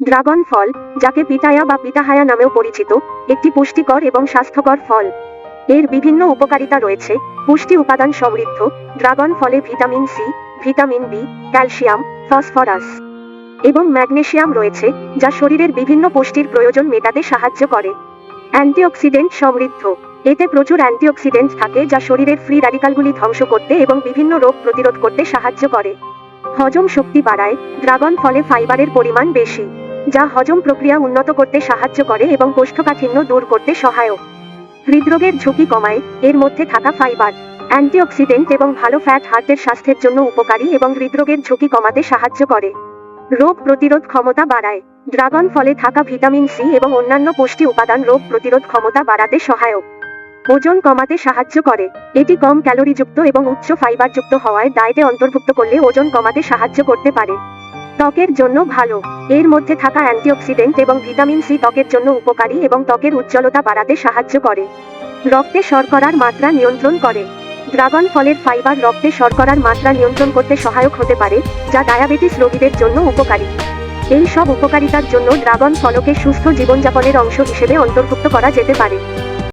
Dragon ফল, যাকে পিটায়া বা পিটাহায়া নামেও পরিচিত, একটি পুষ্টিকর এবং স্বাস্থ্যকর ফল। এর বিভিন্ন উপকারিতা রয়েছে। পুষ্টি উপাদান সমৃদ্ধ, ড্রাগন ফলে vitamin C, vitamin B, calcium, phosphorus এবং ম্যাগনেসিয়াম রয়েছে, যা শরীরের বিভিন্ন পুষ্টির প্রয়োজন মেটাতে সাহায্য করে। অ্যান্টিঅক্সিডেন্ট সমৃদ্ধ, এতে প্রচুর অ্যান্টিঅক্সিডেন্ট থাকে যা শরীরের ফ্রি র্যাডিক্যালগুলি ধ্বংস করতে এবং বিভিন্ন রোগ প্রতিরোধ করতে সাহায্য করে। হজম শক্তি বাড়ায়, ড্রাগন ফলে ফাইবারের পরিমাণ বেশি, যা হজম প্রক্রিয়া উন্নত করতে সাহায্য করে এবং কোষ্ঠকাঠিন্য দূর করতে সহায়ক। হৃদরোগের ঝুঁকি কমায়, এর মধ্যে থাকা ফাইবার, অ্যান্টিঅক্সিডেন্ট এবং ভালো ফ্যাট হার্টের স্বাস্থ্যের জন্য উপকারী এবং হৃদরোগের ঝুঁকি কমাতে সাহায্য করে। রোগ প্রতিরোধ ক্ষমতা বাড়ায়, ড্রাগন ফলে থাকা ভিটামিন সি এবং অন্যান্য পুষ্টি উপাদান রোগ প্রতিরোধ ক্ষমতা বাড়াতে সহায়ক। ওজন কমাতে সাহায্য করে, এটি কম ক্যালোরিযুক্ত এবং উচ্চ ফাইবারযুক্ত হওয়ায় ডায়েটে অন্তর্ভুক্ত করলে ওজন কমাতে সাহায্য করতে পারে। ত্বকের জন্য ভালো, এর মধ্যে থাকা অ্যান্টিঅক্সিডেন্ট এবং ভিটামিন সি ত্বকের জন্য উপকারী এবং ত্বকের উজ্জ্বলতা বাড়াতে সাহায্য করে। রক্তে শর্করার মাত্রা নিয়ন্ত্রণ করে, ড্রাগন ফলের ফাইবার রক্তে শর্করার মাত্রা নিয়ন্ত্রণ করতে সহায়ক হতে পারে, যা ডায়াবেটিস রোগীদের জন্য উপকারী। এই সব উপকারিতার জন্য ড্রাগন ফলকে সুস্থ জীবনযাপনের অংশ হিসেবে অন্তর্ভুক্ত করা যেতে পারে।